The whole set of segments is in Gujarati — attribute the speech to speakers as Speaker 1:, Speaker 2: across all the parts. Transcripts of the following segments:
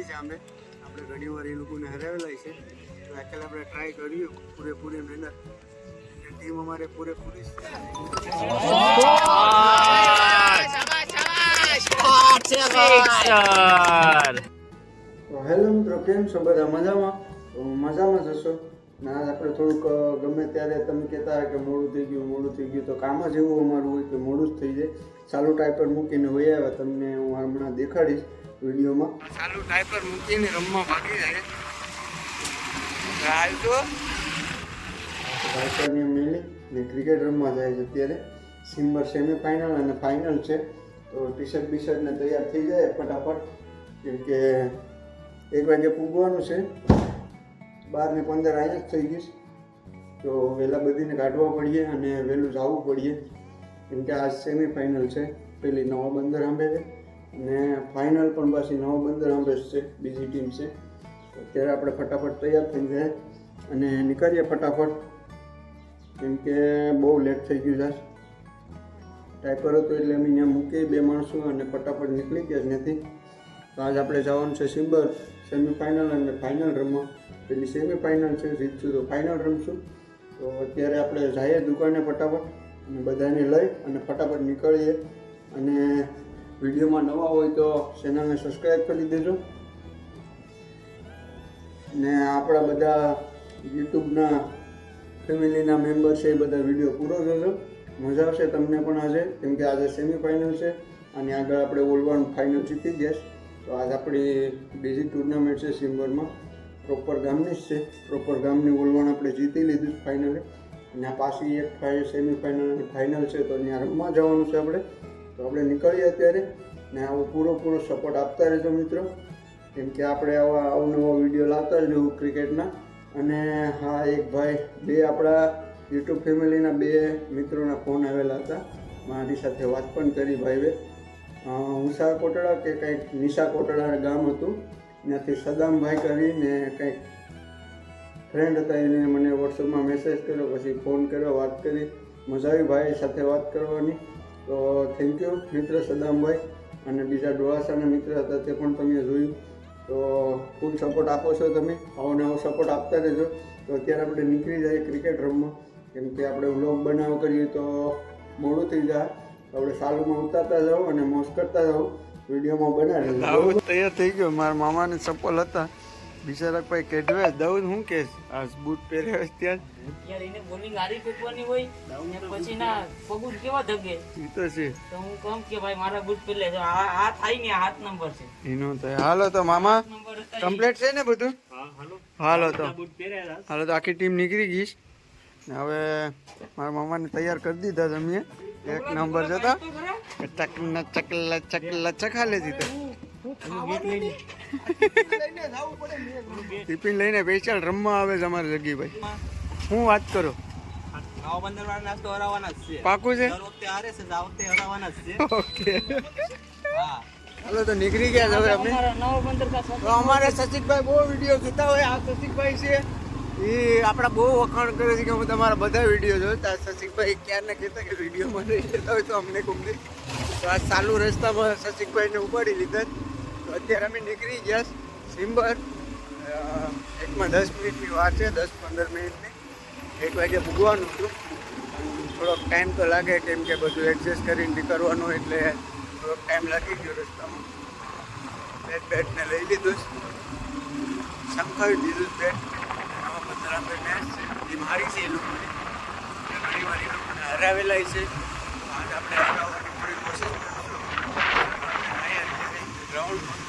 Speaker 1: છે અમે ઘણી વાર એ લોકોને હરાવેલા છે તો આખરે આપણે ટ્રાય કર્યું પૂરેપૂરી મહેનત ટીમ અમારે પૂરેપૂરી તો હેલો મિત્રો, કેમ છો બધા? મજામાં? તો મજામાં જશો ને આજ આપણે થોડુંક ગમે ત્યારે તમે કહેતા હોય કે મોડું થઈ ગયું તો કામ જ એવું અમારું હોય કે મોડું જ થઈ જાય. ચાલુ ટાઈપર મૂકીને વહી આવ્યા, તમને હું હમણાં દેખાડીશ વિડીયોમાં. ચાલુ ટાઈપર મૂકીને રમવા ભાગી જાય હાલ તો ટાઈપરને મેલી ને ક્રિકેટ રમવા જાય છે. અત્યારે સિમ્બર સેમીફાઇનલ અને ફાઇનલ છે તો ટી શર્ટ બીશર્ટને તૈયાર થઈ જાય ફટાફટ, કેમ કે 1 વાગે પૂગવાનું છે. 12:15 અહીંયા જ થઈ ગઈશ તો વહેલા બધીને કાઢવા પડીએ અને વહેલું જવું પડીએ, કેમ કે આ સેમીફાઇનલ છે. પેલી નવા બંદર આંબે છે અને ફાઇનલ પણ પાછી નવા બંદર આંબે છે, બીજી ટીમ છે. અત્યારે આપણે ફટાફટ તૈયાર થઈ જાય અને નીકળીએ ફટાફટ, કેમ કે બહુ લેટ થઈ ગયું છે. ટાઈપર હતો એટલે અમે ત્યાં મૂકી 2 માણસો અને ફટાફટ નીકળી ગયા જ નથી. તો આજ આપણે જવાનું છે સિમ્બર સેમીફાઇનલ અને ફાઇનલ રમવા. પેલી સેમીફાઇનલ છે, જીતશું તો ફાઇનલ રમશું. તો અત્યારે આપણે જઈએ દુકાને ફટાફટ અને બધાને લઈ અને ફટાફટ નીકળીએ. અને વિડીયોમાં નવા હોય તો ચેનલને સબસ્ક્રાઈબ કરી દેજો ને આપણા બધા યુટ્યુબના ફેમિલીના મેમ્બર છે એ બધા વિડીયો પૂરો જોજો. મજા આવશે તમને પણ આજે, કેમ કે આજે સેમીફાઇનલ છે અને આગળ આપણે ઓલવાનું ફાઇનલ જીતી ગયા. તો આજ આપણી બીજી ટુર્નામેન્ટ છે સિમ્બરમાં, પ્રોપર ગામની જ છે. પ્રોપર ગામની ઓલવાણ આપણે જીતી લીધું ફાઇનલે અને આ પાછી એક સેમીફાઇનલ અને ફાઇનલ છે તો ત્યાં રમવા જવાનું છે આપણે. તો આપણે નીકળીએ અત્યારે ને આવો પૂરો સપોર્ટ આપતા રહેજો મિત્રો, કેમ કે આપણે આવા અવનવા વિડીયો લાવતા જ રહેવું ક્રિકેટના. અને હા, એક ભાઈ 2 આપણા યુટ્યુબ ફેમિલીના 2 મિત્રોના ફોન આવેલા હતા, મારી સાથે વાત પણ કરી ભાઈએ. ઉષા કોટડા કે કંઈક નિશા કોટડા ગામ હતું, ત્યાંથી સદામભાઈ કરીને કંઈક ફ્રેન્ડ હતા, એને મને વોટ્સઅપમાં મેસેજ કર્યો, પછી ફોન કર્યો, વાત કરી. મજા આવી ભાઈ સાથે વાત કરવાની. તો થેન્ક યુ મિત્ર સદામભાઈ. અને બીજા ડોળાસાના મિત્ર હતા તે પણ તમે જોયું. તો ફૂલ સપોર્ટ આપો છો તમે, આવો નવો સપોર્ટ આપતા રહેજો. તો અત્યારે આપણે નીકળી જઈએ ક્રિકેટ રમવા, કેમ કે આપણે વ્લોગ બનાવ કરીએ તો મોડું થઈ જાય. તો આપણે સાલુમાં ઉતારતા જાઓ અને મોજ કરતા જાઓ, વિડીયોમાં બનાવી દેજો. તૈયાર થઈ ગયો. મારા મામાને ચપ્પલ હતા, બિચારા ભાઈ કેઢવે દઉં હું કે આ બૂટ પહેર્યા ત્યાં
Speaker 2: એને બોલિંગ હારી ફેંકવાની હોય ને પછી ના પગું કેવા ધગે
Speaker 1: એ તો છે.
Speaker 2: તો હું કહું કે ભાઈ મારા બૂટ પહેલે જો આ થાય ને 7 નંબર છે
Speaker 1: એનો થાય. હાલો તો મામા કમ્પ્લીટ છે ને બધું? હાલો તો આખી ટીમ નીકળી ગઈ ને હવે મારા મામાને તૈયાર કરી દીધા તમે. 1 નંબર જતા ચકલા ચખા લેતી તો ટિફિન લઈને પેચાલ રમવા આવે છે અમારે જગીભાઈ. હું વાત કરો, પાકું છે? ઓકે હાલો તો નીકળી ગયા હવે અમે. તો અમારે સચિકભાઈ બહુ વિડીયો જોતા હોય. આ સચિકભાઈ છે એ આપણા બહુ વખાણ કરે છે કે હું તમારા બધા વિડીયો જોતા. સચિકભાઈ ક્યારના કહેતા કે વિડીયોમાં નહીં જતા હોય તો અમને ગમતી. તો આ ચાલુ રસ્તામાં સચિકભાઈને ઉપાડી લીધા. તો અત્યારે અમે નીકળી ગયા સિમ્બર. એકમાં 10 મિનિટની વાર છે, 10-15 મિનિટની. 1 વાગે પૂગવાનું હતું. થોડોક ટાઈમ તો લાગે, કેમ કે બધું એડજસ્ટ કરીને નીકળવાનું એટલે થોડોક ટાઈમ લાગી ગયો રસ્તામાં. બેટને લઈ લીધું, સંખાવી દીધું બેટ. નવા 15 મેચ છે એ મારી છે. એ લોકોને ઘણી વાર એ લોકોને હરાવેલા છે. આજ આપણે હરાવવાની પૂરી કોશિશ કરીશું ગ્રાઉન્ડમાં.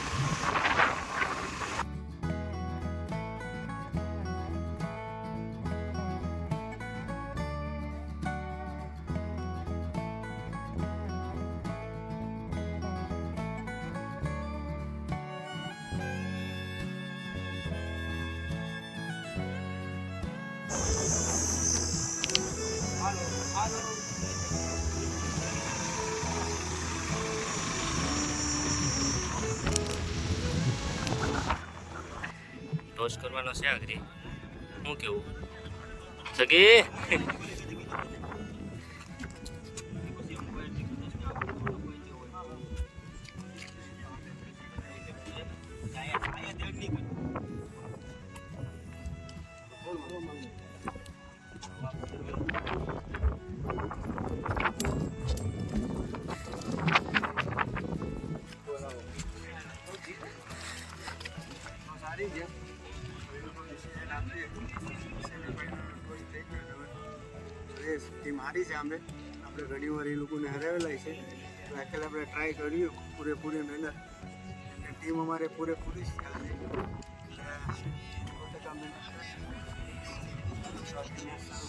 Speaker 2: ટોસ કરવાનો છે આગળ. હું કેવું સગી
Speaker 1: ટીમ હારી છે અમે ઘણી વાર એ લોકોને હરાવેલા છે તો આખરે આપણે ટ્રાય કર્યું પૂરેપૂરી મહેનત ટીમ અમારે પૂરેપૂરી જ ચાલે છે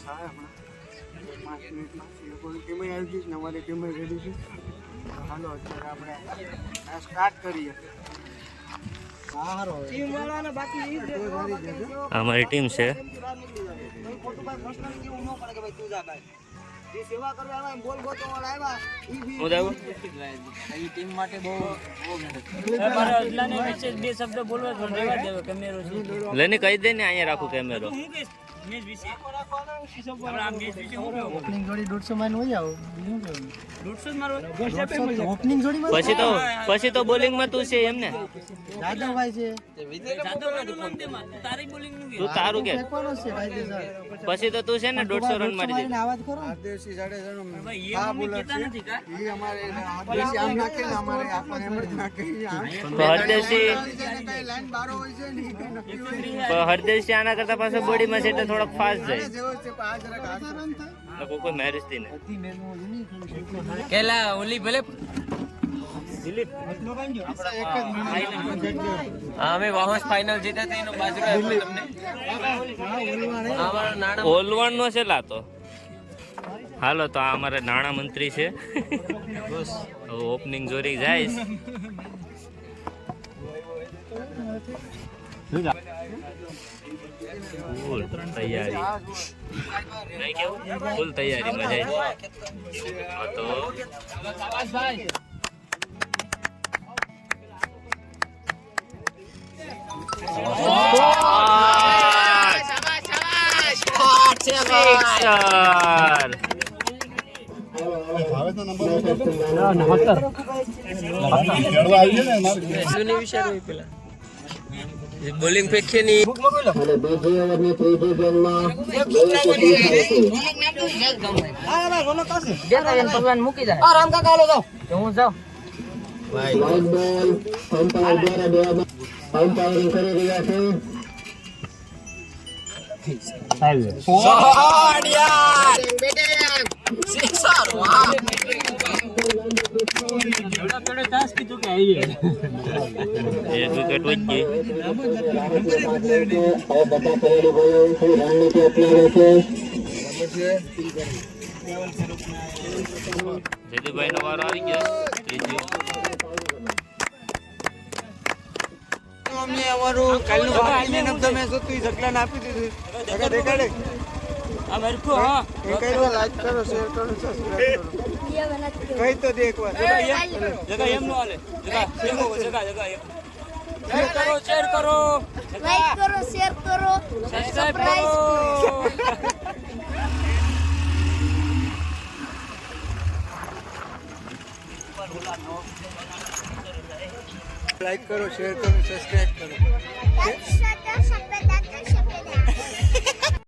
Speaker 1: થાય હમણાં 5 મિનિટમાં એ લોકોની ટીમે આવી ગઈ ને અમારી ટીમે રેડી છે હાલો અત્યારે આપણે સ્ટાર્ટ કરીએ
Speaker 3: અમારી ટીમ છે
Speaker 2: બે શબ્દ બોલવા તો રહેવા દેવો કેમેરો છે
Speaker 3: લઈને કહી દે ને અહીંયા રાખું કેમેરો
Speaker 2: મેચ વિશે આપણા મેચ વિશે હું કહું
Speaker 4: ઓપનિંગ જોડી 150 માં હોય આવો બીજું કેવું
Speaker 2: 150 મારો
Speaker 4: ઓપનિંગ જોડી માં
Speaker 3: પછી તો બોલિંગ માં તું છે એમ ને
Speaker 4: જાદવભાઈ છે
Speaker 2: તારી બોલિંગ નું
Speaker 3: તું તારું કે
Speaker 4: કોનો છે ભાઈ સર
Speaker 3: પછી તો તું છે ને 150 રન મારી દે
Speaker 4: આવાજ કરો
Speaker 1: હરદેવસિંહ જાડેજાનો
Speaker 2: ભાઈ
Speaker 1: આ
Speaker 2: એ
Speaker 1: બોલર
Speaker 2: કહેતા
Speaker 1: છે
Speaker 2: નથી કા
Speaker 1: એ અમારે હરદેવસિંહ આમ નાખે ને અમારે આપણને એમ જ નાખે
Speaker 3: તો હરદેવસિંહ
Speaker 1: કઈ લાઈન બારો હોય છે ને એ કઈ નક્કી હોય નહીં.
Speaker 3: તો હરદેવસિંહ આના કરતા પાછો બોડીમાં છે એટલે થોડોક ફાસ્ટ જાય
Speaker 1: જેવો છે પણ આ જરાક હાથ
Speaker 3: કોઈ મેરેજ થી ને
Speaker 2: કેલા ઓલી ભલે અમે વાહસ ફાઇનલ જીત્યા હતા એનો બાજરો આપ્યો તમને અમારો નાણા
Speaker 3: ઓલવણ નો છે લાતો હાલો તો આ અમારા નાણાં મંત્રી છે ઓપનિંગ જોરી જાય ફૂલ તૈયારી નહીં કેવું ફૂલ તૈયારી મજા આવી તો
Speaker 2: બોલિંગ ફેંકે ની ભગવાન મૂકી જાય આરામ કા કાલો જાવ હું જાઉં
Speaker 3: એક વિકેટ વચ્ચે જયદીપભાઈ નો વારો આવી ગયો ત્રીજી
Speaker 1: અમને અમારું કાલનું બાકી તમે શું જગલાને આપી દીધું જગા દેખાડે
Speaker 2: આ મરખો હા
Speaker 1: એ કઈ લાઈક કરો શેર કરો સબસ્ક્રાઇબ કરો કઈ તો દે એકવાર
Speaker 2: જગા એમ નો હાલે જગા શેર કરો
Speaker 5: લાઈક કરો શેર કરો
Speaker 2: સબસ્ક્રાઇબ કરો
Speaker 1: લાઈક કરો શેર કરો સબસ્ક્રાઇબ કરો
Speaker 5: સબસ્ક્રાઇબ